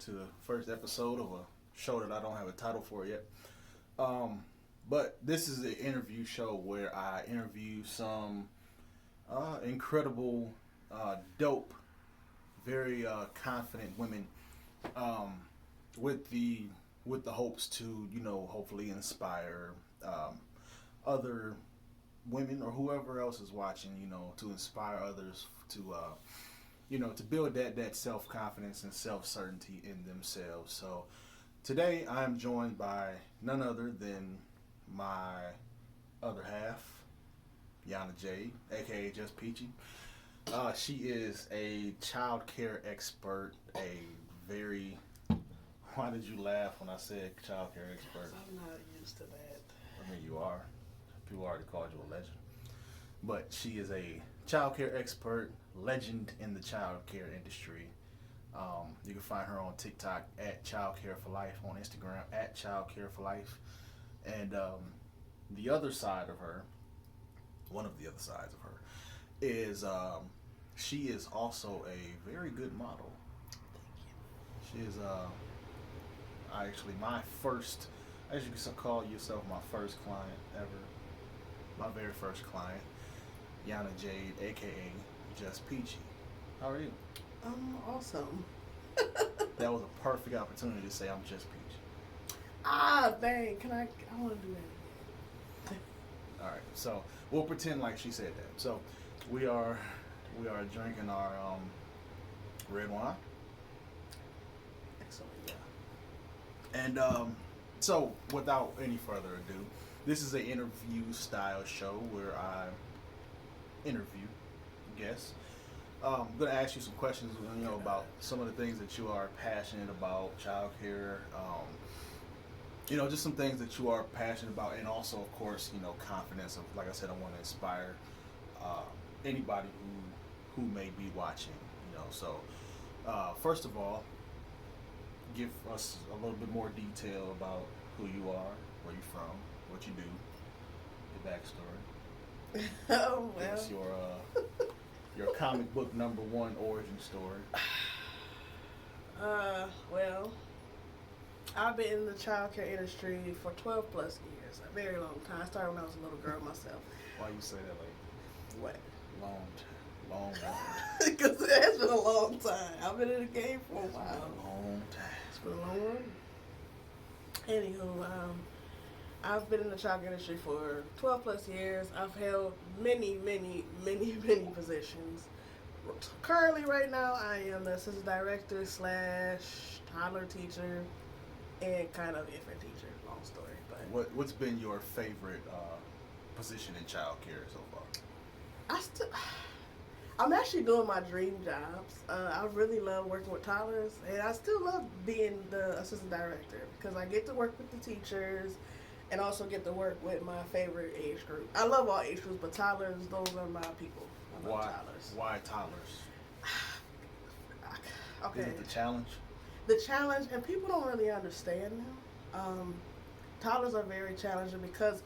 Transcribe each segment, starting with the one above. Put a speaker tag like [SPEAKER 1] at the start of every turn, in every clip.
[SPEAKER 1] to the first episode of a show that I don't have a title for yet. But this is an interview show where I interview some incredible, dope, very confident women um, with the hopes to hopefully inspire other women or whoever else is watching, to inspire others to build that self confidence and self certainty in themselves. So today I am joined by none other than my other half, Yana Jade, a.k.a. just Peachy. She is a child care expert, a very. Why did you laugh when I said child care expert?
[SPEAKER 2] I'm not used to that.
[SPEAKER 1] I mean, you are. People already called you a legend. But she is a child care expert, legend in the child care industry. You can find her on TikTok at Childcare for Life, on Instagram at Childcare for Life. And the other side of her, one of the other sides of her, is she is also a very good model. She is actually my first, as you can call yourself, my first client ever. My very first client, Yana Jade, a.k.a. just Peachy. How are you?
[SPEAKER 2] Awesome.
[SPEAKER 1] That was a perfect opportunity to say I'm just Peachy.
[SPEAKER 2] Dang. I want to do that.
[SPEAKER 1] All right, so we'll pretend like she said that. So we are drinking our red wine.
[SPEAKER 2] Excellent. Yeah.
[SPEAKER 1] And so without any further ado, this is an interview style show where I interview guests. I'm going to ask you some questions, about some of the things that you are passionate about, childcare, just some things that you are passionate about, and also, of course, confidence. Of, like I said, I want to inspire anybody who may be watching. So first of all, give us a little bit more detail about who you are, where you're from, what you do, your backstory.
[SPEAKER 2] Oh, well.
[SPEAKER 1] Give us your comic book #1 origin story.
[SPEAKER 2] Well, I've been in the childcare industry for 12 plus years, a very long time. I started when I was a little girl myself.
[SPEAKER 1] Why you say that like
[SPEAKER 2] What?
[SPEAKER 1] long time?
[SPEAKER 2] Because it has been a long time. I've been in the game for a
[SPEAKER 1] It's been
[SPEAKER 2] while.
[SPEAKER 1] a long time.
[SPEAKER 2] It's been a long run. Anywho, I've been in the childcare industry for 12 plus years. I've held many positions. Currently, right now, I am the assistant director / toddler teacher and kind of infant teacher. Long story, but
[SPEAKER 1] What's been your favorite position in childcare so far?
[SPEAKER 2] I'm actually doing my dream jobs. I really love working with toddlers, and I still love being the assistant director because I get to work with the teachers and also get to work with my favorite age group. I love all age groups, but toddlers, those are my people. I love toddlers.
[SPEAKER 1] Why toddlers?
[SPEAKER 2] Okay.
[SPEAKER 1] Is it the challenge?
[SPEAKER 2] The challenge, and people don't really understand now. Toddlers are very challenging because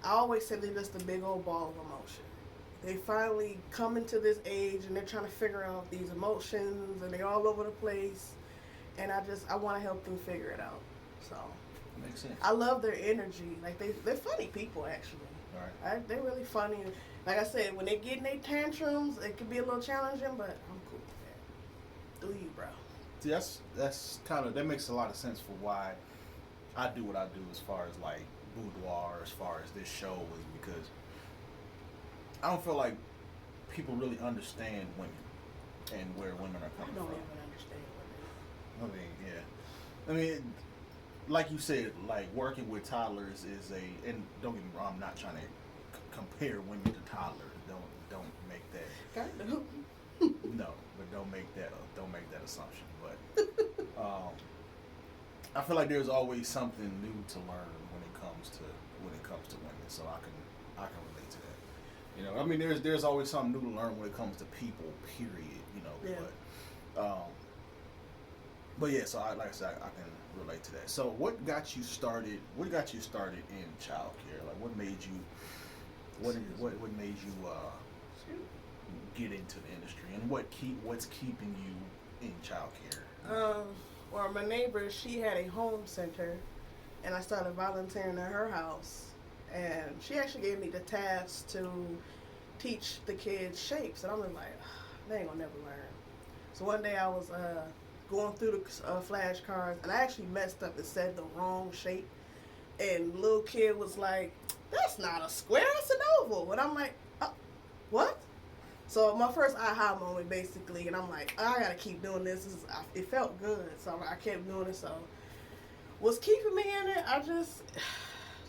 [SPEAKER 2] I always say they're just a big old ball of emotion. They finally come into this age and they're trying to figure out these emotions and they're all over the place. And I want to help them figure it out. So
[SPEAKER 1] Makes sense.
[SPEAKER 2] I love their energy. Like they're funny people actually.
[SPEAKER 1] Right.
[SPEAKER 2] They're really funny. Like I said, when they get in their tantrums, it can be a little challenging, but I'm cool with that. Do you, bro?
[SPEAKER 1] See, that's that makes a lot of sense for why I do what I do as far as like Boudoir, as far as this show is, because I don't feel like people really understand women and where women are coming from.
[SPEAKER 2] I don't even understand women.
[SPEAKER 1] I mean, yeah. Like you said, like working with toddlers is and don't get me wrong, I'm not trying to compare women to toddlers. Don't make that.
[SPEAKER 2] Kind of.
[SPEAKER 1] No, but don't make that assumption. But I feel like there's always something new to learn when it comes to women. So I can relate to that. I mean, there's always something new to learn when it comes to people. Period.
[SPEAKER 2] Yeah.
[SPEAKER 1] But yeah. So like I said, I can relate to that. So what got you started? What got you started in childcare? Like what made you? What made you get into the industry, and what's keeping you in childcare?
[SPEAKER 2] Or my neighbor, she had a home center, and I started volunteering at her house. And she actually gave me the task to teach the kids shapes, and I'm just like, they ain't gonna never learn. So one day I was going through the flashcards, and I actually messed up and said the wrong shape. And the little kid was like, "That's not a square, it's an oval." And I'm like, "What?" So my first aha moment, basically, and I'm like, I gotta keep doing this. It felt good, so I kept doing it. So what's keeping me in it?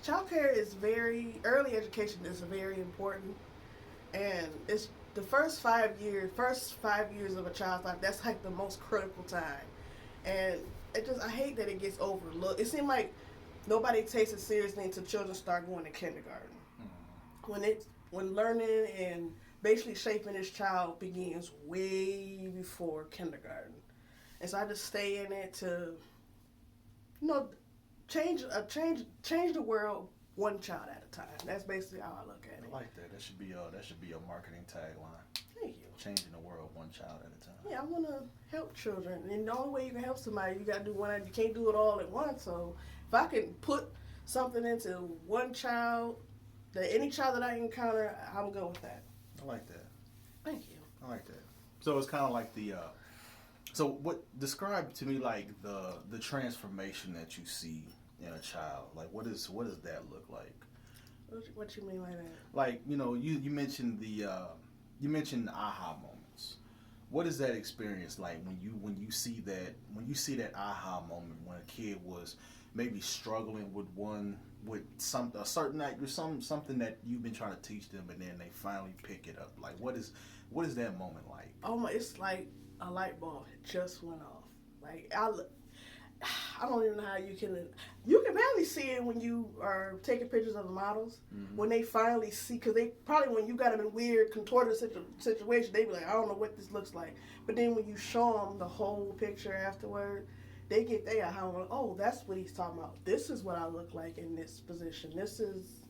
[SPEAKER 2] Childcare is early education is very important, and it's the first 5 years of a child's life. That's like the most critical time, and I hate that it gets overlooked. It seems like nobody takes it seriously until children start going to kindergarten. When learning and basically shaping this child begins way before kindergarten. And so I just stay in it to, you know, change the world one child at a time. That's basically how I look at it.
[SPEAKER 1] I like that. That should be a marketing tagline.
[SPEAKER 2] Thank you.
[SPEAKER 1] Changing the world one child at a time.
[SPEAKER 2] Yeah, I want to help children, and the only way you can help somebody, you got to do one. You can't do it all at once. So if I can put something into one child, any child that I encounter, I'm good with that.
[SPEAKER 1] I like that.
[SPEAKER 2] Thank you.
[SPEAKER 1] I like that. So it's kind of like describe to me like the transformation that you see in a child. Like what does that look like?
[SPEAKER 2] What you mean by that?
[SPEAKER 1] Like, you mentioned you mentioned aha moments. What is that experience like when you see that aha moment when a kid was maybe struggling with something that you've been trying to teach them, and then they finally pick it up? Like what is that moment like?
[SPEAKER 2] Oh my! It's like a light bulb just went off. Like I don't even know how you can barely see it when you are taking pictures of the models. Mm-hmm. When they finally see, because they probably, when you got them in weird contorted situation, they be like, I don't know what this looks like. But then when you show them the whole picture afterward, they get there. Oh, that's what he's talking about. This is what I look like in this position. This is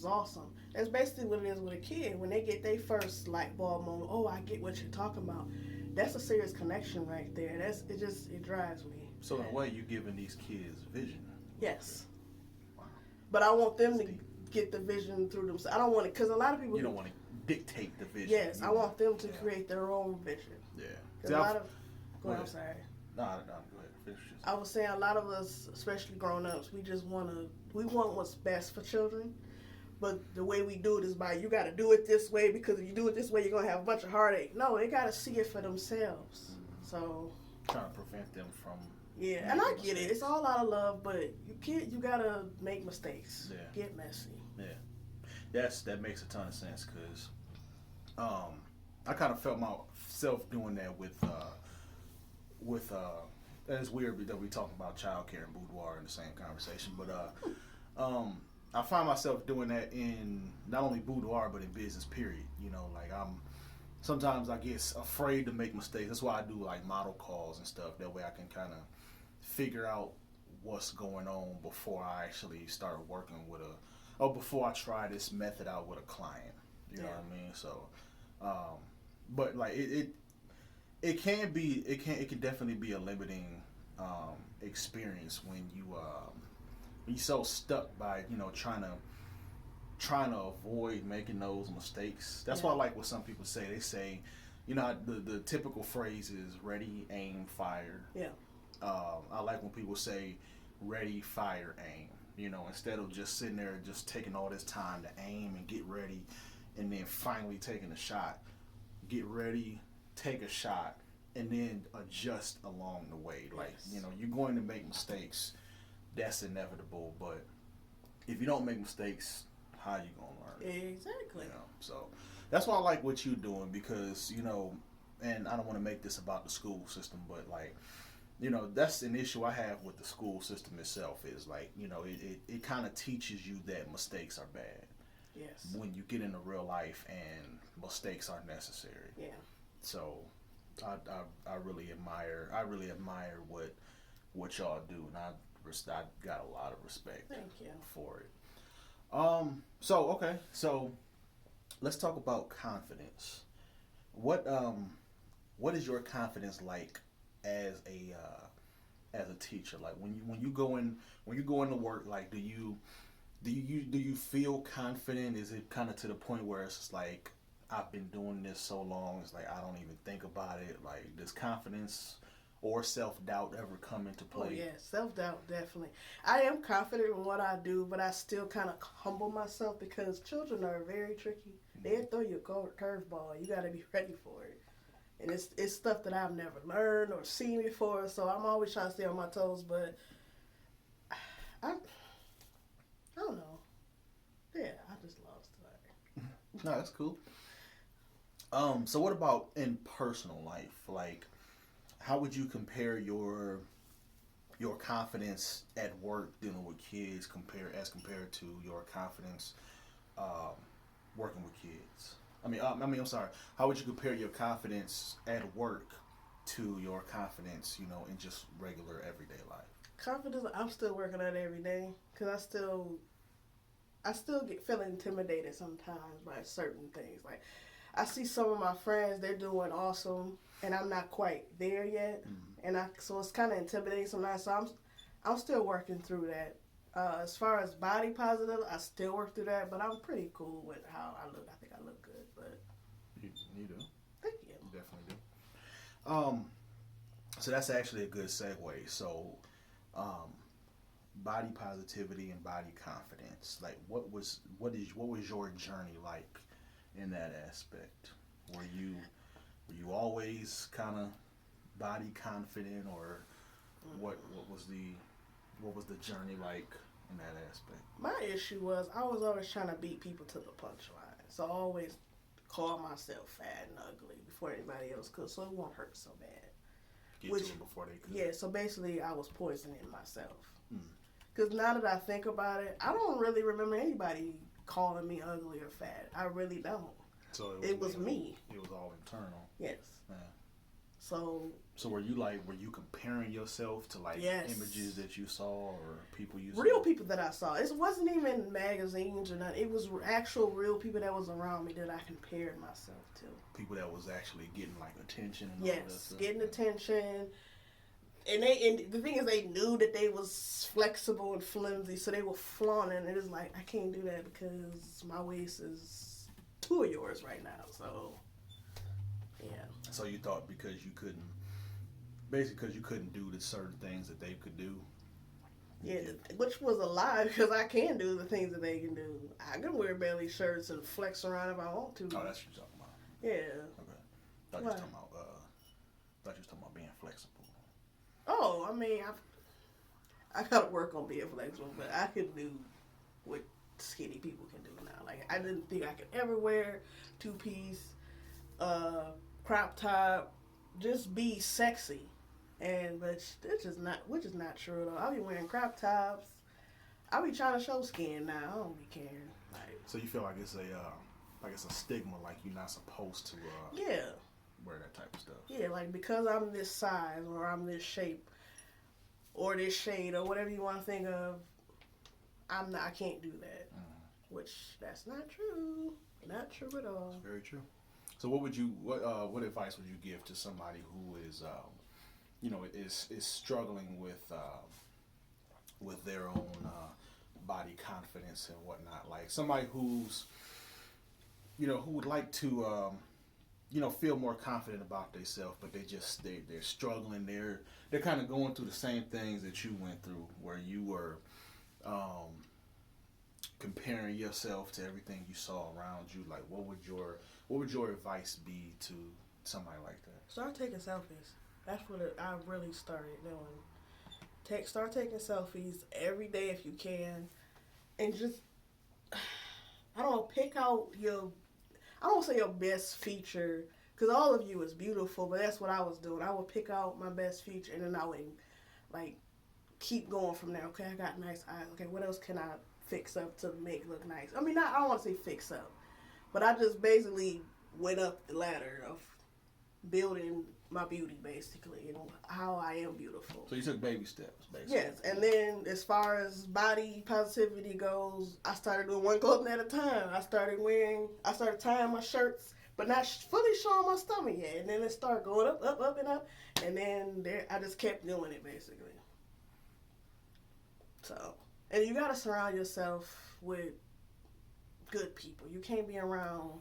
[SPEAKER 2] awesome. That's basically what it is with a kid. When they get their first light bulb moment, oh, I get what you're talking about. That's a serious connection right there. It drives me.
[SPEAKER 1] So in a way, you're giving these kids vision.
[SPEAKER 2] Yes. Wow. But I want them to get the vision through themselves. I don't want it, because a lot of people.
[SPEAKER 1] You don't want to dictate the vision.
[SPEAKER 2] Yes, I want them to create their own vision.
[SPEAKER 1] Yeah.
[SPEAKER 2] See, go ahead, I'm sorry.
[SPEAKER 1] No, go ahead. Finish.
[SPEAKER 2] I was saying a lot of us, especially grown-ups, we want what's best for children. But the way we do it is by, you got to do it this way, because if you do it this way, you're going to have a bunch of heartache. No, they got to see it for themselves. Mm-hmm. So. Trying
[SPEAKER 1] to prevent them from.
[SPEAKER 2] Yeah, and I get it. It's all out of love, but you got to make mistakes. Yeah. Get messy.
[SPEAKER 1] Yeah. That makes a ton of sense, because I kind of felt myself doing that with and it's weird that we talking about Childcare and Boudoir in the same conversation, but I find myself doing that in not only Boudoir but in business period. Like sometimes I get afraid to make mistakes. That's why I do like model calls and stuff. That way I can kind of figure out what's going on before I actually start working before I try this method out with a client. You know what I mean? So, but like it can definitely be a limiting experience when you're so stuck by trying to avoid making those mistakes. That's why I like what some people say. They say, the typical phrase is ready, aim, fire.
[SPEAKER 2] Yeah.
[SPEAKER 1] I like when people say ready, fire, aim. Instead of just sitting there just taking all this time to aim and get ready and then finally taking a shot. Get ready, take a shot, and then adjust along the way. Like, you're going to make mistakes. That's inevitable, but if you don't make mistakes, how you gonna learn?
[SPEAKER 2] Exactly.
[SPEAKER 1] So that's why I like what you're doing, because and I don't want to make this about the school system, but like, that's an issue I have with the school system itself. Is like, it kind of teaches you that mistakes are bad.
[SPEAKER 2] Yes. When
[SPEAKER 1] you get into real life and mistakes are necessary.
[SPEAKER 2] Yeah.
[SPEAKER 1] So I really admire what y'all do, and I got a lot of respect.
[SPEAKER 2] Thank you
[SPEAKER 1] for it. So let's talk about confidence. What is your confidence like as as a teacher? Like when you go into work, like do you feel confident? Is it kind of to the point where it's just like I've been doing this so long, it's like I don't even think about it. Like does confidence or self doubt ever come into play?
[SPEAKER 2] Oh yeah, self doubt definitely. I am confident in what I do, but I still kind of humble myself because children are very tricky. They'll throw you a curveball. You got to be ready for it, and it's stuff that I've never learned or seen before. So I'm always trying to stay on my toes. But I don't know. Yeah, I just lost that.
[SPEAKER 1] No, that's cool. So what about in personal life? Like, how would you compare your confidence at work dealing with kids compared to your confidence working with kids? I'm sorry. How would you compare your confidence at work to your confidence, in just regular everyday life?
[SPEAKER 2] Confidence, I'm still working on it every day because I still feel intimidated sometimes by certain things. Like I see some of my friends, they're doing awesome, and I'm not quite there yet, so it's kind of intimidating sometimes. So I'm still working through that. As far as body positive, I still work through that, but I'm pretty cool with how I look. I think I look good, but
[SPEAKER 1] you do.
[SPEAKER 2] Thank you.
[SPEAKER 1] You definitely do. So that's actually a good segue. So, body positivity and body confidence. Like, what was your journey like in that aspect? Were you always kind of body confident, or what was the journey like in that aspect?
[SPEAKER 2] My issue was I was always trying to beat people to the punchline, so I always call myself fat and ugly before anybody else could, so it won't hurt so bad.
[SPEAKER 1] Get to them before they could.
[SPEAKER 2] Yeah, so basically I was poisoning myself. Because now that I think about it, I don't really remember anybody calling me ugly or fat. I really don't.
[SPEAKER 1] So
[SPEAKER 2] it was me.
[SPEAKER 1] It was all internal.
[SPEAKER 2] Yes.
[SPEAKER 1] Yeah.
[SPEAKER 2] So
[SPEAKER 1] were you comparing yourself to images that you saw or people you saw?
[SPEAKER 2] Real people that I saw. It wasn't even magazines or nothing. It was actual real people that was around me that I compared myself to.
[SPEAKER 1] People that was actually getting attention and all that stuff.
[SPEAKER 2] Getting attention. And the thing is, they knew that they was flexible and flimsy, so they were flaunting. And it's like, I can't do that because my waist is 2 of yours right now. So, yeah.
[SPEAKER 1] So you thought because you couldn't do the certain things that they could do.
[SPEAKER 2] Yeah, which was a lie because I can do the things that they can do. I can wear belly shirts and flex around if I want to.
[SPEAKER 1] Oh, that's what you're talking about.
[SPEAKER 2] Yeah.
[SPEAKER 1] Okay. Thought you was talking about being flexible.
[SPEAKER 2] Oh, I mean, I gotta work on being flexible, but I can do what skinny people can do now. Like I didn't think I could ever wear 2-piece, crop top, just be sexy, but which is not true though. I'll be wearing crop tops. I'll be trying to show skin now. I don't be caring.
[SPEAKER 1] So you feel like it's a stigma, like you're not supposed to. Wear that type of stuff. Yeah,
[SPEAKER 2] like because I'm this size or I'm this shape or this shade or whatever you want to think of, I can't do that. Which that's not true. Not true at all.
[SPEAKER 1] It's very true. So what advice would you give to somebody who is is struggling with their own body confidence and whatnot? Like somebody who's who would like to feel more confident about themselves, but they're struggling. They're kind of going through the same things that you went through, where you were comparing yourself to everything you saw around you. Like, what would your advice be to somebody like that?
[SPEAKER 2] Start taking selfies. That's what I really started doing. Start taking selfies every day if you can, and just pick out I don't say your best feature, because all of you is beautiful, but that's what I was doing. I would pick out my best feature, and then I would, keep going from there. Okay, I got nice eyes. Okay, what else can I fix up to make look nice? I mean, I don't want to say fix up, but I just basically went up the ladder of building my beauty, basically, and how I am beautiful.
[SPEAKER 1] So you took baby steps, basically.
[SPEAKER 2] Yes, and then as far as body positivity goes, I started doing one clothing at a time. I started tying my shirts but not fully showing my stomach yet. And then it started going up, up, up, and up. And then I just kept doing it, basically. So, and you got to surround yourself with good people. You can't be around,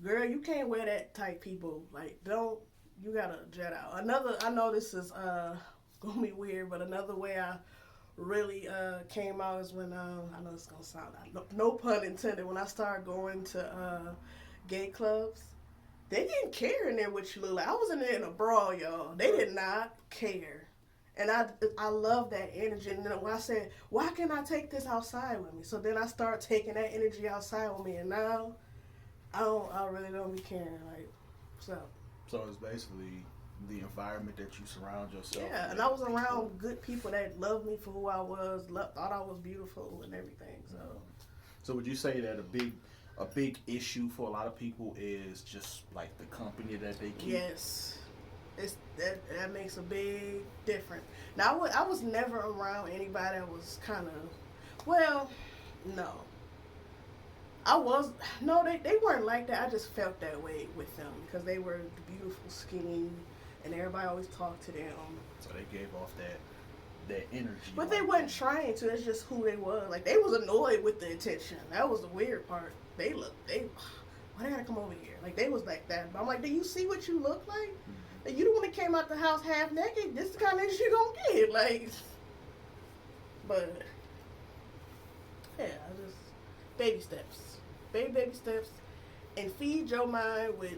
[SPEAKER 2] girl, you can't wear that type people. Like, you got to jet out. I know this is going to be weird, but another way I really came out is when, I know it's going to sound, no pun intended, when I started going to gay clubs. They didn't care in there what you look like. I was in there in a bra, y'all. They did not care. And I love that energy. And then when I said, why can't I take this outside with me? So then I start taking that energy outside with me. And now I really don't be caring. Like, so.
[SPEAKER 1] So it's basically the environment that you surround yourself with.
[SPEAKER 2] Yeah, and I was around good people that loved me for who I was, thought I was beautiful and everything. So.
[SPEAKER 1] So would you say that a big issue for a lot of people is just like the company that they keep?
[SPEAKER 2] Yes. That makes a big difference. Now, I was never around anybody that was kind of, well, no. They weren't like that. I just felt that way with them because they were beautiful, skinny, and everybody always talked to them.
[SPEAKER 1] So they gave off that energy.
[SPEAKER 2] But they wasn't trying to. That's just who they was. Like, they was annoyed with the attention. That was the weird part. Why they gotta come over here? Like, they was like that. But I'm like, do you see what you look like? Mm-hmm. Like, you the one that came out the house half naked. This is the kind of shit you gonna get. Like, but yeah, baby steps. Baby steps. And feed your mind with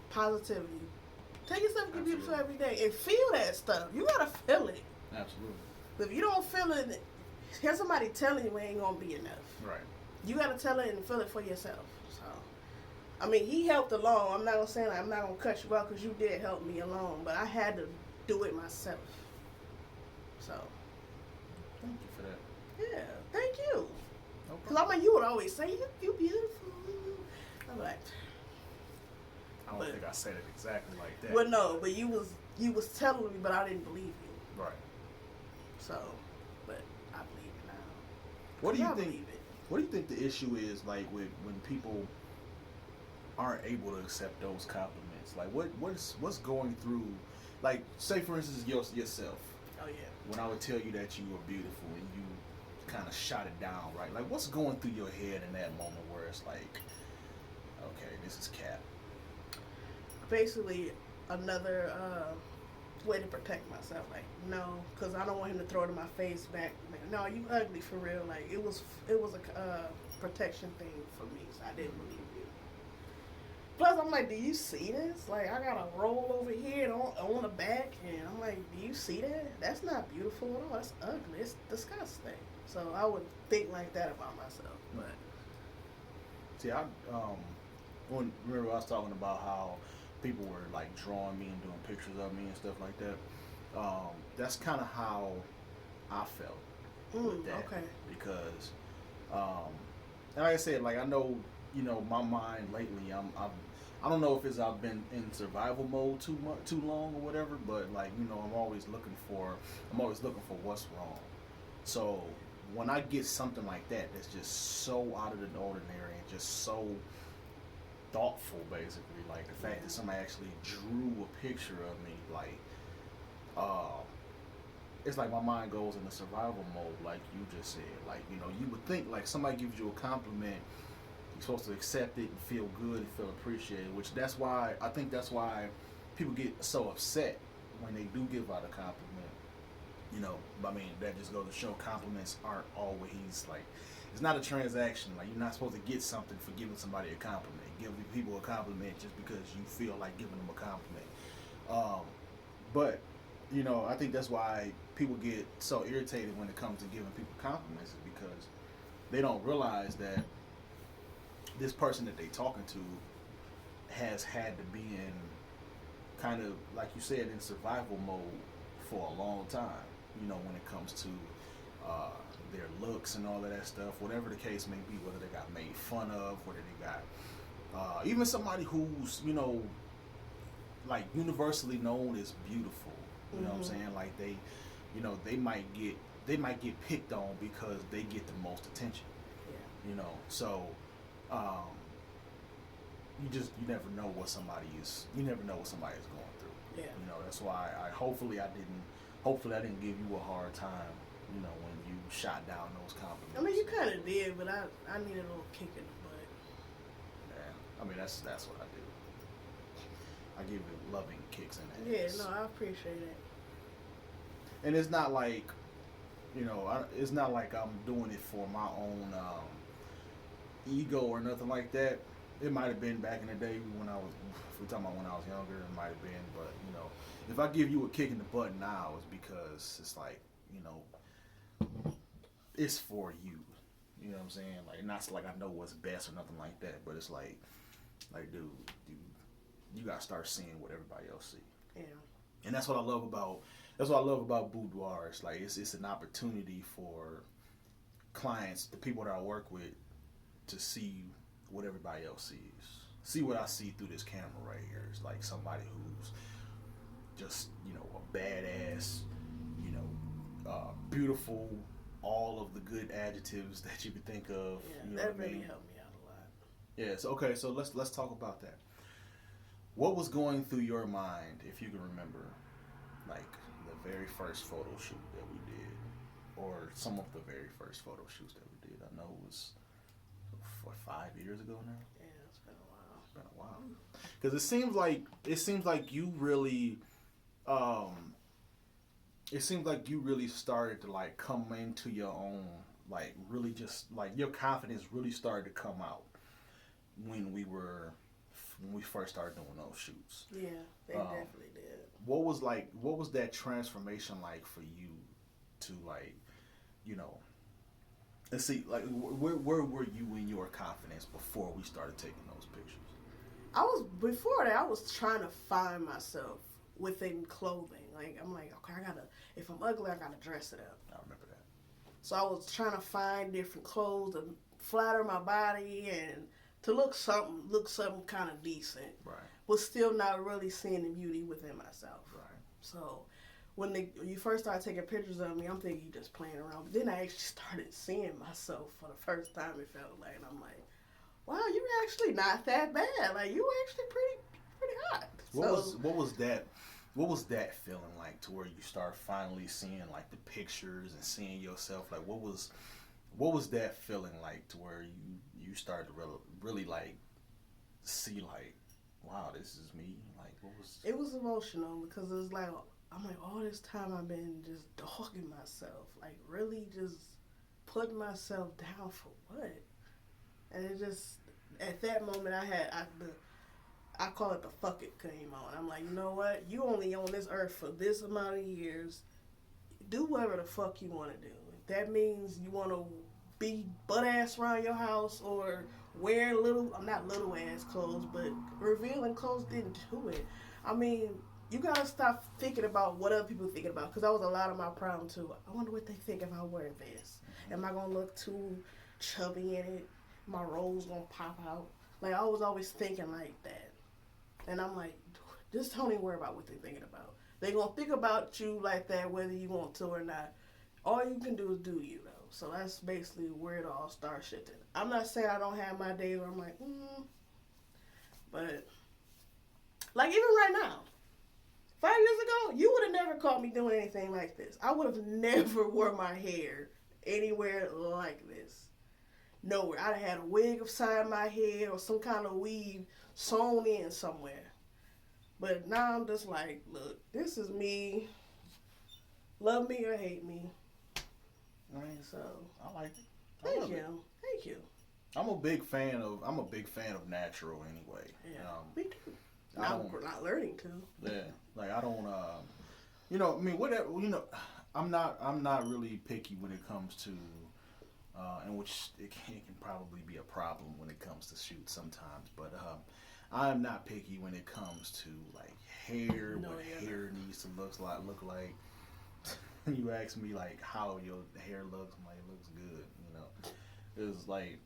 [SPEAKER 2] positivity. Take yourself to be beautiful every day. And feel that stuff. You gotta feel it.
[SPEAKER 1] Absolutely.
[SPEAKER 2] But if you don't feel it, here's somebody telling you it ain't gonna be enough.
[SPEAKER 1] Right.
[SPEAKER 2] You gotta tell it and feel it for yourself. So, I mean, he helped along. I'm not gonna say I'm not gonna cut you out because you did help me along, but I had to do it myself. So.
[SPEAKER 1] Thank you for that.
[SPEAKER 2] Yeah, thank you.
[SPEAKER 1] No
[SPEAKER 2] because I mean, you would always say you beautiful. I'm like.
[SPEAKER 1] I don't think I said it exactly like that.
[SPEAKER 2] Well, no, but you was telling me, but I didn't believe you.
[SPEAKER 1] Right.
[SPEAKER 2] So, but I believe it now.
[SPEAKER 1] What do you think the issue is, like, when people aren't able to accept those compliments? Like, what's going through, like, say for instance yourself.
[SPEAKER 2] Oh yeah.
[SPEAKER 1] When I would tell you that you were beautiful and you kind of shot it down, right? Like, what's going through your head in that moment where it's like, okay, this is cap.
[SPEAKER 2] Basically, another way to protect myself. Like, no, because I don't want him to throw it in my face back. Like, no, you ugly for real. Like, it was a protection thing for me, so I didn't believe you. Plus, I'm like, do you see this? Like, I got a roll over here and on the back, and I'm like, do you see that? That's not beautiful at all. That's ugly. It's disgusting. So I would think like that about myself. But
[SPEAKER 1] see, remember I was talking about how people were like drawing me and doing pictures of me and stuff like that. That's kind of how I felt with that.
[SPEAKER 2] Okay.
[SPEAKER 1] Because, and like I said, like, I know, my mind lately, I don't know if it's I've been in survival mode too long or whatever, but like, I'm always looking for what's wrong. So when I get something like that, that's just so out of the ordinary and just so thoughtful, basically, like the fact that somebody actually drew a picture of me, like, it's like my mind goes into survival mode, like you just said. Like, you would think, like, somebody gives you a compliment, you're supposed to accept it and feel good and feel appreciated, I think that's why people get so upset when they do give out a compliment. I mean, that just goes to show compliments aren't always, like, it's not a transaction. Like, you're not supposed to get something for giving somebody a compliment. Give people a compliment just because you feel like giving them a compliment. But, I think that's why people get so irritated when it comes to giving people compliments, is because they don't realize that this person that they're talking to has had to be in kind of, like you said, in survival mode for a long time, when it comes to their looks and all of that stuff, whatever the case may be, whether they got made fun of, whether they got even somebody who's, like, universally known as beautiful, you know what I'm saying? Like, they might get picked on because they get the most attention.
[SPEAKER 2] Yeah.
[SPEAKER 1] So you never know what somebody is. You never know what somebody is going through.
[SPEAKER 2] Yeah.
[SPEAKER 1] You know, that's why hopefully I didn't give you a hard time. You know, when you shot down those compliments.
[SPEAKER 2] I mean, you kind of did, but I needed a little kick in the butt.
[SPEAKER 1] Yeah. I mean, that's what I do. I give it loving kicks in the
[SPEAKER 2] Yeah,
[SPEAKER 1] ass.
[SPEAKER 2] no, I appreciate it.
[SPEAKER 1] And it's not like, it's not like I'm doing it for my own ego or nothing like that. It might have been back in the day when I was, if we're talking about when I was younger, it might have been. But, if I give you a kick in the butt now, it's because it's like, it's for you. You know what I'm saying? Like, not like I know what's best or nothing like that, but it's like, dude, you gotta start seeing what everybody else see.
[SPEAKER 2] Yeah.
[SPEAKER 1] And that's what I love about Boudoir. It's like it's an opportunity for clients, the people that I work with, to see what everybody else sees. See what I see through this camera right here. It's like somebody who's just, a badass, beautiful, all of the good adjectives that you could think of.
[SPEAKER 2] Yeah,
[SPEAKER 1] you know
[SPEAKER 2] that
[SPEAKER 1] what I
[SPEAKER 2] really
[SPEAKER 1] mean?
[SPEAKER 2] helped me out a lot.
[SPEAKER 1] Yeah, so okay, so let's talk about that. What was going through your mind, if you can remember, like the very first photo shoot that we did, or some of the very first photo shoots that we did? I know it was 5 years ago now.
[SPEAKER 2] Yeah, it's been a while.
[SPEAKER 1] It's been a while. Because it seems like you really, it seems like you really started to like come into your own, like really just like your confidence really started to come out when we first started doing those shoots.
[SPEAKER 2] Yeah, they definitely did.
[SPEAKER 1] What was that transformation like for you to like, let's see, like where were you in your confidence before we started taking those pictures?
[SPEAKER 2] Before that, I was trying to find myself within clothing. Like, I'm like, okay, if I'm ugly, I gotta dress it up.
[SPEAKER 1] I remember that.
[SPEAKER 2] So I was trying to find different clothes to flatter my body and to look something kind of decent.
[SPEAKER 1] Right.
[SPEAKER 2] But still not really seeing the beauty within myself.
[SPEAKER 1] Right.
[SPEAKER 2] So when you first started taking pictures of me, I'm thinking you just playing around. But then I actually started seeing myself for the first time, it felt like. And I'm like, wow, you're actually not that bad. Like, you actually pretty hot.
[SPEAKER 1] What was that feeling like to where you start finally seeing like the pictures and seeing yourself? Like what was that feeling like to where you started to really like see like, wow, this is me? Like what was
[SPEAKER 2] It was emotional because it was like, I'm like, all this time I've been just dogging myself. Like really just putting myself down for what? And it just, at that moment I call it the fuck it came on. I'm like, you know what? You only on this earth for this amount of years. Do whatever the fuck you want to do. If that means you want to be butt ass around your house or wearing not little ass clothes, but revealing clothes didn't do it. I mean, you gotta stop thinking about what other people thinking about, because that was a lot of my problem too. I wonder what they think if I wear this. Am I gonna look too chubby in it? My rolls gonna pop out? Like, I was always thinking like that. And I'm like, just don't even worry about what they're thinking about. They're going to think about you like that whether you want to or not. All you can do is do you, though. So that's basically where it all starts shifting. I'm not saying I don't have my days where I'm like, But, like, even right now, 5 years ago, you would have never caught me doing anything like this. I would have never wore my hair anywhere like this. Nowhere. I'd have had a wig beside my head or some kind of weave sewn in somewhere. But now I'm just like, look, this is me. Love me or hate me. So
[SPEAKER 1] I like it.
[SPEAKER 2] Thank you.
[SPEAKER 1] I'm a big fan of natural anyway.
[SPEAKER 2] Yeah, me too. We're not learning to.
[SPEAKER 1] Yeah, like I don't. I mean, whatever. I'm not really picky when it comes to, and which it can probably be a problem when it comes to shoots sometimes. But I'm not picky when it comes to like hair.
[SPEAKER 2] No,
[SPEAKER 1] what
[SPEAKER 2] yeah.
[SPEAKER 1] hair needs to look like. You ask me like how your hair looks, I'm like, it looks good. It's like,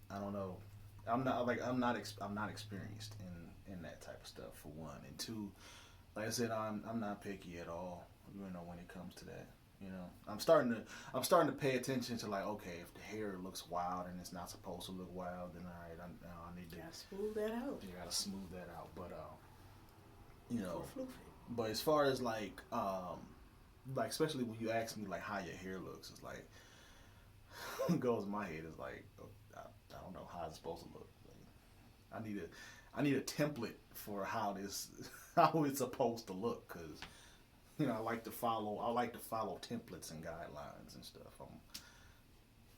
[SPEAKER 1] I don't know. I'm not experienced in that type of stuff, for one, and two, like I said, I'm not picky at all. When it comes to that. You know, I'm starting to pay attention to like, okay, if the hair looks wild and it's not supposed to look wild, then all right, I need to
[SPEAKER 2] Gotta smooth that out.
[SPEAKER 1] you gotta smooth that out. But you know,
[SPEAKER 2] Or floofy.
[SPEAKER 1] but as far as like especially when you ask me like how your hair looks, it's like what goes in my head is like I don't know how it's supposed to look. Like, I need a template for how how it's supposed to look because you know I like to follow templates and guidelines and stuff. I'm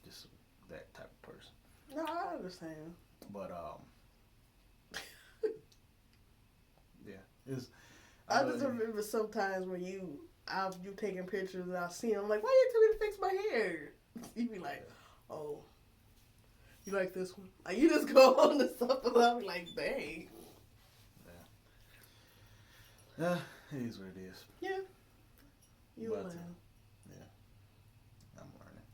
[SPEAKER 1] just that type of person.
[SPEAKER 2] No, I understand.
[SPEAKER 1] But yeah, it's.
[SPEAKER 2] I just remember sometimes when you taking pictures and I see them, I'm like, why you tell me to fix my hair? You be like, oh, you like this one? Like, you just go on the stuff and I'll be like, dang.
[SPEAKER 1] Yeah, it is what it is.
[SPEAKER 2] Yeah. You learn.
[SPEAKER 1] Yeah, I'm learning.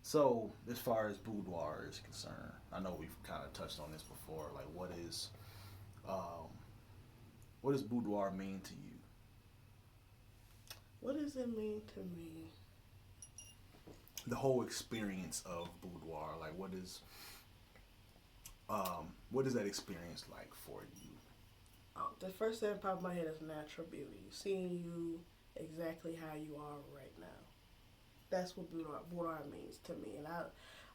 [SPEAKER 1] So, as far as Boudoir is concerned, I know we've kind of touched on this before. Like, what does Boudoir mean to you?
[SPEAKER 2] What does it mean to me?
[SPEAKER 1] The whole experience of Boudoir, like, what is that experience like for you?
[SPEAKER 2] The first thing that popped in my head is natural beauty. Seeing you exactly how you are right now. That's what Boudoir means to me. And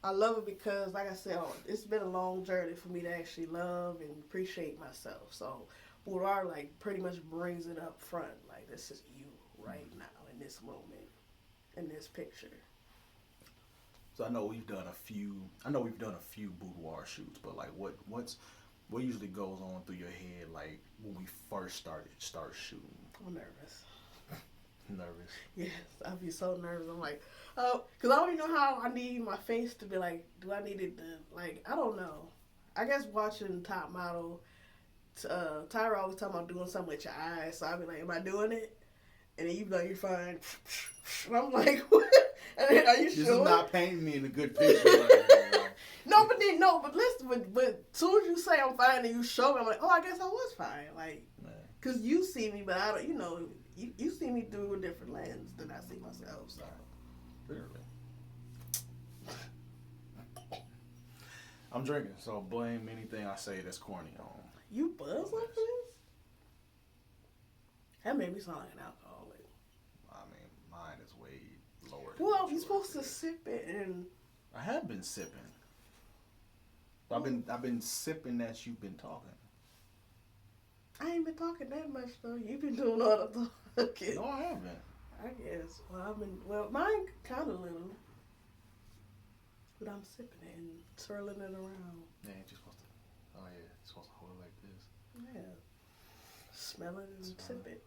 [SPEAKER 2] I love it because, like I said, it's been a long journey for me to actually love and appreciate myself. So Boudoir, like, pretty much brings it up front. Like, this is you right now in this moment, in this picture.
[SPEAKER 1] So I know we've done a few Boudoir shoots, but like what usually goes on through your head like when we first start shooting?
[SPEAKER 2] I'm nervous.
[SPEAKER 1] Nervous?
[SPEAKER 2] Yes, I'd be so nervous. I'm like, oh, because I don't even know how I need my face to be like, do I need it to, like, I don't know. I guess watching Top Model, Tyra always talking about doing something with your eyes, so I'd be like, am I doing it? And then you be like, you're fine. And I'm like, what? And then, are you
[SPEAKER 1] this
[SPEAKER 2] sure?
[SPEAKER 1] This is not painting me in a good picture. Like,
[SPEAKER 2] no, but listen, but as soon as you say I'm fine and you show me, I'm like, oh, I guess I was fine. Like, because you see me, but I don't, you see me through a different lens than I see myself. So.
[SPEAKER 1] Literally. I'm drinking, so blame anything I say that's corny on.
[SPEAKER 2] You buzz like this? That made me sound like an alcoholic.
[SPEAKER 1] I mean, mine is way lower.
[SPEAKER 2] Well, you're supposed to sip it, and
[SPEAKER 1] I have been sipping. I've been sipping as you've been talking.
[SPEAKER 2] I ain't been talking that much though. You've been doing all the talking.
[SPEAKER 1] No, I haven't.
[SPEAKER 2] I guess. Well, mine kind of little, but I'm sipping it and swirling it around.
[SPEAKER 1] Yeah, you're supposed to. Oh yeah, you're supposed to hold it like this.
[SPEAKER 2] Yeah. Smell it and sip it.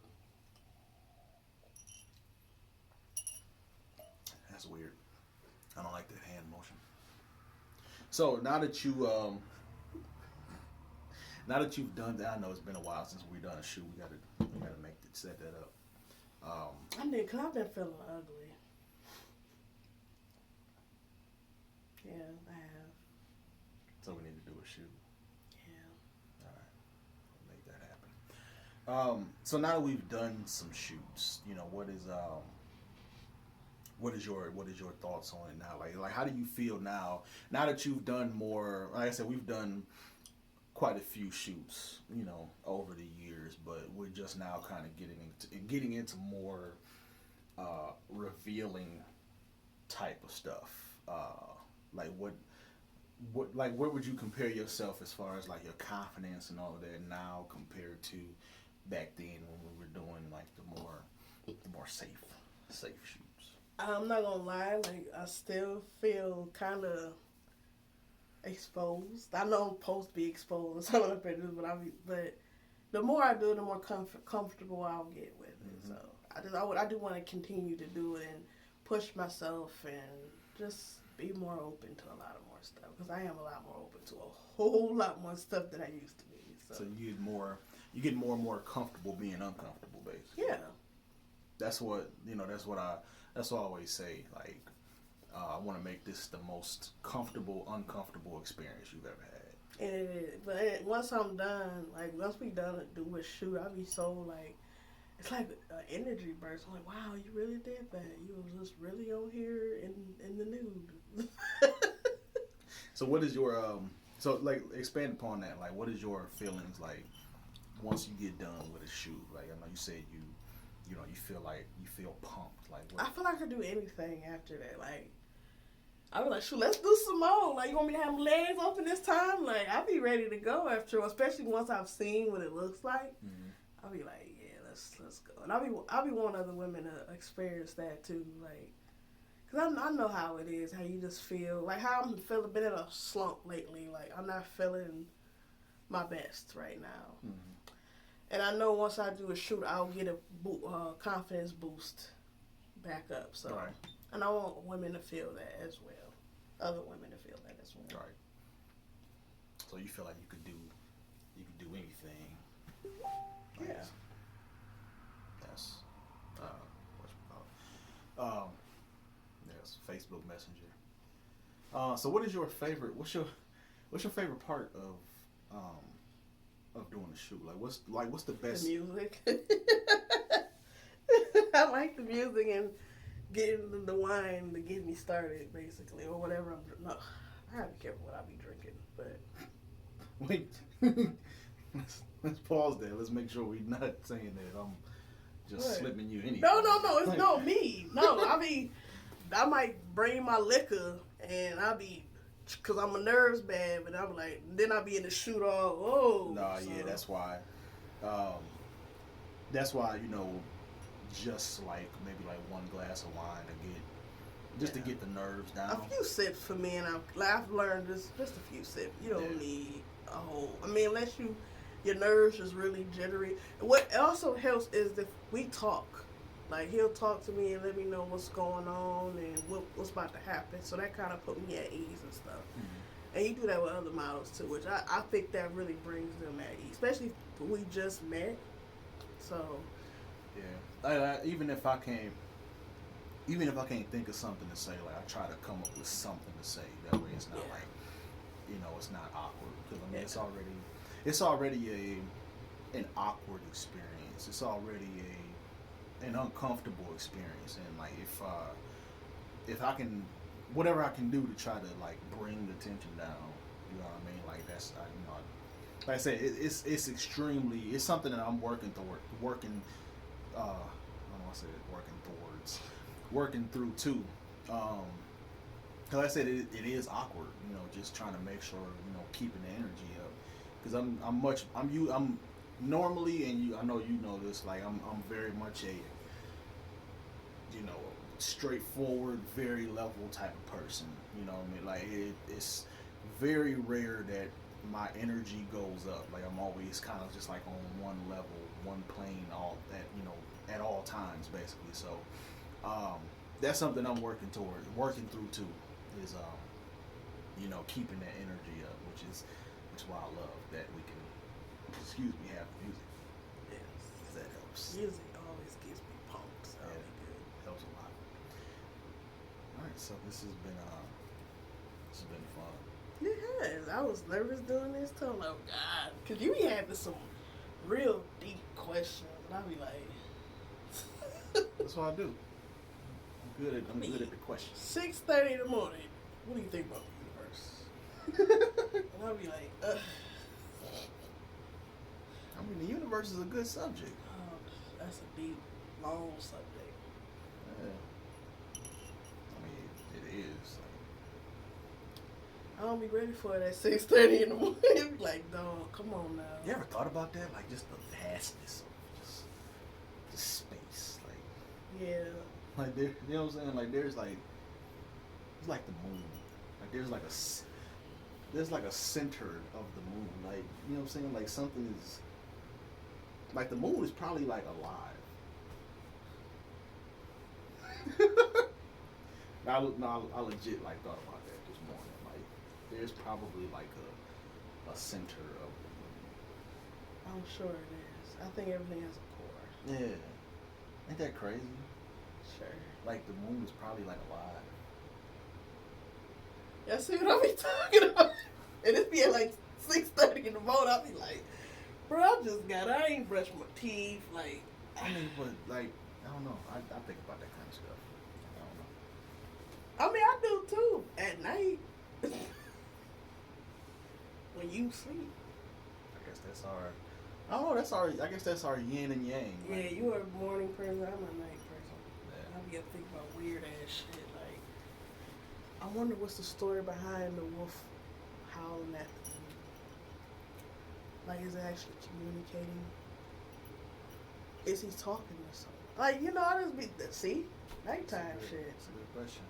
[SPEAKER 1] That's weird. I don't like that hand motion. So now that you've done that, I know it's been a while since we've done a shoot. We gotta set that up.
[SPEAKER 2] I did, cause I've been feeling ugly. Yeah, I have.
[SPEAKER 1] So we need to do a shoot.
[SPEAKER 2] Yeah.
[SPEAKER 1] All right, we'll make that happen. So now that we've done some shoots, what is your thoughts on it now? Like how do you feel now? Now that you've done more, like I said, we've done quite a few shoots, over the years, but we're just now kind of getting into more revealing type of stuff. Like where would you compare yourself as far as like your confidence and all of that now compared to back then when we were doing like the more safe shoots?
[SPEAKER 2] I'm not gonna lie, like I still feel kind of exposed. I know I'm supposed to be exposed in some of the pictures, but the more I do it, the more comfortable I'll get with it. Mm-hmm. So I do want to continue to do it and push myself and just be more open to a lot of more stuff because I am a lot more open to a whole lot more stuff than I used to be.
[SPEAKER 1] So you get more and more comfortable being uncomfortable, basically.
[SPEAKER 2] Yeah.
[SPEAKER 1] That's what I always say. Like, I want to make this the most uncomfortable experience you've ever had.
[SPEAKER 2] And it is. But once I'm done, like once we done do a shoot, I'll be so like it's like an energy burst. I'm like, wow, you really did that. You was just really on here in the nude.
[SPEAKER 1] So what is your so like expand upon that? Like, what is your feelings like once you get done with a shoot? Like, I know you said you know you feel pumped. Like, what?
[SPEAKER 2] I feel like I could do anything after that. Like, I was like, shoot, let's do some more. Like, you want me to have my legs open this time? Like, I'll be ready to go after, especially once I've seen what it looks like.
[SPEAKER 1] Mm-hmm.
[SPEAKER 2] I'll be like, yeah, let's go. And I'll be wanting other women to experience that too. Like, cause I know how it is, how you just feel, like how I'm feeling, been in a slump lately. Like, I'm not feeling my best right now.
[SPEAKER 1] Mm-hmm.
[SPEAKER 2] And I know once I do a shoot, I'll get a confidence boost back up. So,
[SPEAKER 1] Right.
[SPEAKER 2] And I want women to feel that as well. Other women to feel that as well.
[SPEAKER 1] Right. So you feel like you could do anything. Like,
[SPEAKER 2] Yeah.
[SPEAKER 1] That's what you call it. Yes, Facebook Messenger. So what is your favorite? What's your favorite part of doing the shoot? What's the best?
[SPEAKER 2] The music. I like the music and getting the wine to get me started, basically, or whatever I'm. No, I have to be careful what I be drinking, but.
[SPEAKER 1] Wait, let's pause there. Let's make sure we're not saying that I'm just
[SPEAKER 2] What?
[SPEAKER 1] slipping you anything.
[SPEAKER 2] No, it's no me. No, I might bring my liquor and I'll be, cause I'm a nerves bad, but I'm like, then I'll be in the shoot all. Oh,
[SPEAKER 1] Nah,
[SPEAKER 2] so.
[SPEAKER 1] yeah, that's why. You know, just like maybe like one glass of wine to get the nerves down.
[SPEAKER 2] A few sips for me, and I've learned just a few sips. You don't need a whole. I mean, unless your nerves is really jittery. What also helps is if we talk. Like, he'll talk to me and let me know what's going on and what's about to happen. So that kind of put me at ease and stuff. Mm-hmm. And you do that with other models too, which I think that really brings them at ease, especially if we just met. So.
[SPEAKER 1] Yeah, even if I can't think of something to say, like I try to come up with something to say. That way, it's not like, you know, it's not awkward. Because I mean, it's already an awkward experience. It's already an uncomfortable experience, and like if I can, whatever I can do to try to like bring the tension down, you know what I mean? Like that's you know, like I said, it's something that I'm working through too. Cause like I said, it is awkward, you know, just trying to make sure, you know, keeping the energy up. Cause I'm normally, and I know you know this, like I'm very much a, you know, straightforward, very level type of person. You know what I mean? Like it's very rare that my energy goes up. Like I'm always kind of just like on one level, one plane, all that, you know, at all times basically. So that's something I'm working through too, is you know, keeping that energy up, which is why I love that we can, have music.
[SPEAKER 2] Yes,
[SPEAKER 1] That helps.
[SPEAKER 2] Music always gets me pumped. So
[SPEAKER 1] Yeah,
[SPEAKER 2] good.
[SPEAKER 1] Helps a lot. All right, so this has been fun.
[SPEAKER 2] Yes, I was nervous doing this too. I'm like, oh God, because you be having some real deep questions, and I be like,
[SPEAKER 1] That's what I do. I'm good at the questions.
[SPEAKER 2] 6:30 in the morning. What do you think about the universe? And I'll be like, ugh.
[SPEAKER 1] I mean, the universe is a good subject.
[SPEAKER 2] Oh, that's a deep, long subject.
[SPEAKER 1] Yeah. I mean, it is.
[SPEAKER 2] I don't be ready for it at 6:30 in the morning. Like, dog, come on now.
[SPEAKER 1] You ever thought about that? Like, just the vastness of just space. Like,
[SPEAKER 2] Yeah.
[SPEAKER 1] like there, you know what I'm saying? Like, it's like the moon. Like, there's like a center of the moon. Like, you know what I'm saying? Like, something is, like, the moon is probably like alive. I legit like thought about that this morning. Like, there's probably like a center of the moon.
[SPEAKER 2] I'm sure it is. I think everything has a core.
[SPEAKER 1] Yeah, ain't that crazy?
[SPEAKER 2] Sure.
[SPEAKER 1] Like, the moon is probably like alive.
[SPEAKER 2] Y'all see what I be talking about? And it be at like 6:30 in the morning. I be like, bro, I ain't brushed my teeth. Like,
[SPEAKER 1] I mean, but like, I don't know. I think about that kind of stuff. I
[SPEAKER 2] I mean, I do too. At night, when you sleep.
[SPEAKER 1] guess that's our. I don't know. That's our. I guess that's our yin and yang.
[SPEAKER 2] Yeah,
[SPEAKER 1] Like,
[SPEAKER 2] you are a morning person. I'm a night person.
[SPEAKER 1] yeah.
[SPEAKER 2] I be up thinking about weird ass shit. Like, I wonder what's the story behind the wolf howling at the moon. Like, is it actually communicating? Is he talking to someone? Like, you know, I just be see nighttime shit.
[SPEAKER 1] It's a good question.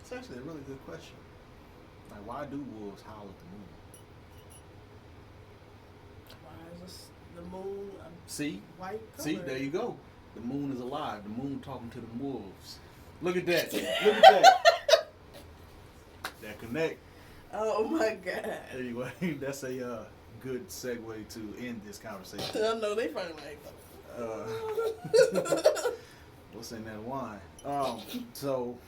[SPEAKER 1] It's actually a really good question. Like, why do wolves howl at the moon?
[SPEAKER 2] Why is this, the moon a
[SPEAKER 1] See,
[SPEAKER 2] white color?
[SPEAKER 1] see, there you go. The moon is alive. The moon talking to the wolves. Look at that. Look at that. That connect.
[SPEAKER 2] Oh my god.
[SPEAKER 1] Anyway, that's a good segue to end this conversation.
[SPEAKER 2] I know they probably like.
[SPEAKER 1] What's in that wine? So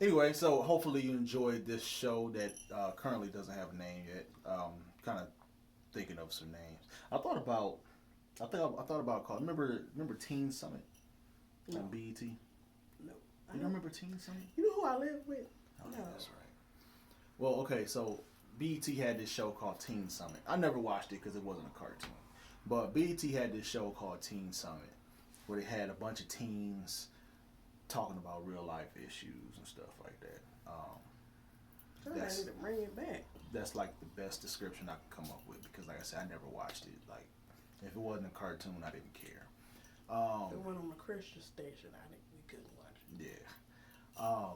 [SPEAKER 1] anyway, so hopefully you enjoyed this show that currently doesn't have a name yet. Kind of thinking of some names. I thought about calling. Remember Teen Summit on BET?
[SPEAKER 2] No.
[SPEAKER 1] You don't remember Teen Summit?
[SPEAKER 2] You know who I live with?
[SPEAKER 1] Oh, no. That's right. Well, okay, so BET had this show called Teen Summit. I never watched it because it wasn't a cartoon. But BET had this show called Teen Summit where they had a bunch of teens talking about real life issues and stuff like that.
[SPEAKER 2] I need to bring it back.
[SPEAKER 1] That's like the best description I could come up with because, like I said, I never watched it. Like, if it wasn't a cartoon, I didn't care.
[SPEAKER 2] It went on the Christian station. We couldn't watch it.
[SPEAKER 1] Yeah.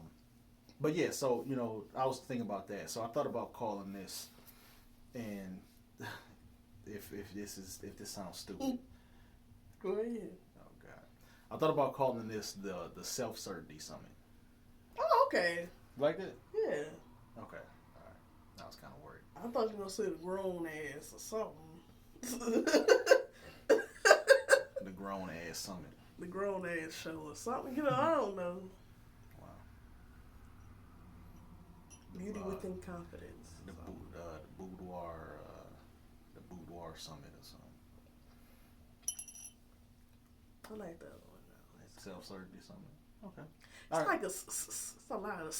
[SPEAKER 1] But yeah, so, you know, I was thinking about that. So I thought about calling this, and if this sounds stupid.
[SPEAKER 2] Go ahead.
[SPEAKER 1] Oh God. I thought about calling this the Self-Certainty Summit.
[SPEAKER 2] Oh, okay.
[SPEAKER 1] Like that?
[SPEAKER 2] Yeah.
[SPEAKER 1] Okay. All right. I was kind of worried.
[SPEAKER 2] I thought you were gonna say the grown ass or something.
[SPEAKER 1] The Grown Ass Summit.
[SPEAKER 2] The grown ass show or something. You know, I don't know. Beauty within confidence.
[SPEAKER 1] The Boudoir, the Boudoir Summit or something.
[SPEAKER 2] I like that one though.
[SPEAKER 1] Self-Certainty Summit. Okay.
[SPEAKER 2] It's like it's a lot of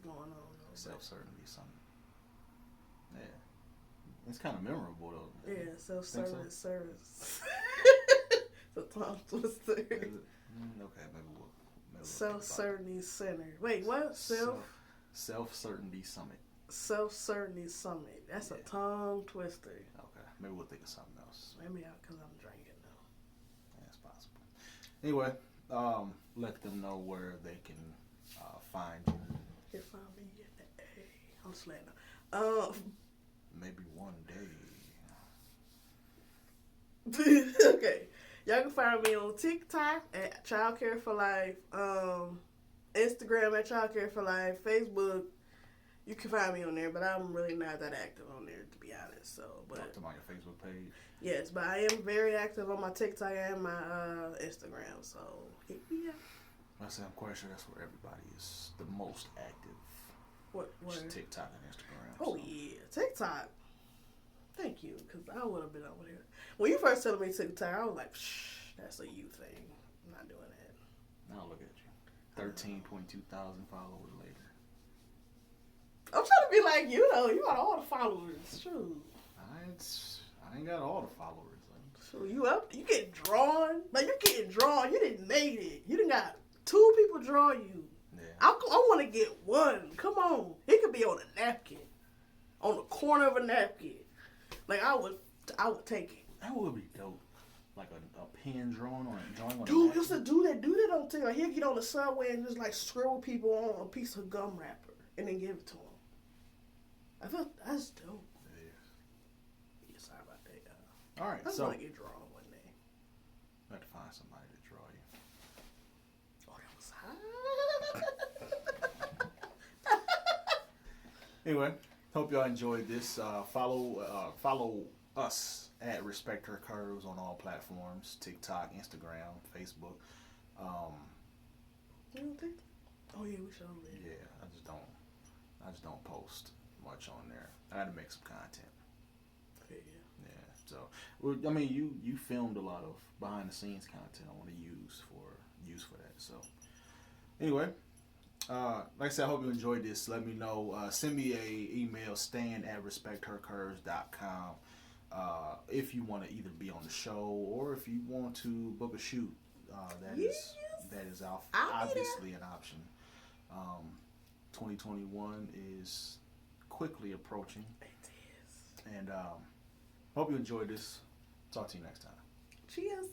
[SPEAKER 2] going on.
[SPEAKER 1] Self-Certainty Summit. Yeah. It's kind of memorable though.
[SPEAKER 2] Yeah, self-service service. It's a tongue twister.
[SPEAKER 1] Okay, maybe we'll
[SPEAKER 2] Self-Certainty Center. Wait, what?
[SPEAKER 1] Self-Certainty Summit.
[SPEAKER 2] Self-Certainty Summit. That's a tongue twister.
[SPEAKER 1] Okay, maybe we'll think of something else.
[SPEAKER 2] Maybe because I'm drinking now.
[SPEAKER 1] That's possible. Anyway, let them know where they can find you.
[SPEAKER 2] If I be I'm slaying.
[SPEAKER 1] Maybe one day.
[SPEAKER 2] Okay. Y'all can find me on TikTok at Childcare for Life. Instagram at Childcare for Life. Facebook, you can find me on there, but I'm really not that active on there, to be honest. So, but
[SPEAKER 1] talk about your Facebook page.
[SPEAKER 2] Yes, but I am very active on my TikTok and my Instagram. So hit me up.
[SPEAKER 1] I say I'm quite sure that's where everybody is the most active.
[SPEAKER 2] What?
[SPEAKER 1] Just TikTok and Instagram.
[SPEAKER 2] Oh yeah, TikTok. Thank you, because I would have been over there. When you first told me TikTok, I was like, shh, that's a you thing. I'm not doing that.
[SPEAKER 1] Now look at you. 13.2 thousand followers later.
[SPEAKER 2] I'm trying to be like you though. You got all the followers. True.
[SPEAKER 1] I ain't got all the followers.
[SPEAKER 2] So you up? You get drawn? Like you getting drawn? You didn't made it. You done got 2 people draw you.
[SPEAKER 1] Yeah.
[SPEAKER 2] I want to get one. Come on. It could be on a napkin, on the corner of a napkin. Like I would take it.
[SPEAKER 1] That would be dope. Like a pen drawing on
[SPEAKER 2] Dude used to do that. Do that on TikTok. He'll get on the subway and just like scribble people on a piece of gum wrapper and then give it to them. I thought that's dope.
[SPEAKER 1] It is.
[SPEAKER 2] Yeah, sorry about that, y'all.
[SPEAKER 1] All right,
[SPEAKER 2] I just
[SPEAKER 1] so
[SPEAKER 2] want to get drawn one day.
[SPEAKER 1] I have to find somebody to draw you.
[SPEAKER 2] Oh, that was hot.
[SPEAKER 1] Anyway, hope y'all enjoyed this. Follow us at Respect Her Curves on all platforms: TikTok, Instagram, Facebook.
[SPEAKER 2] You don't think? Oh yeah, we should.
[SPEAKER 1] Yeah, I just don't post much on there. I had to make some content.
[SPEAKER 2] Yeah.
[SPEAKER 1] Yeah. So, well, I mean, you filmed a lot of behind the scenes content I want to use for that. So, anyway, like I said, I hope you enjoyed this. Let me know. Send me a email, stan@respecthercurves.com. If you want to either be on the show or if you want to book a shoot, that is obviously an option. 2021 is quickly approaching,
[SPEAKER 2] It is.
[SPEAKER 1] and hope you enjoyed this. Talk to you next time.
[SPEAKER 2] Cheers.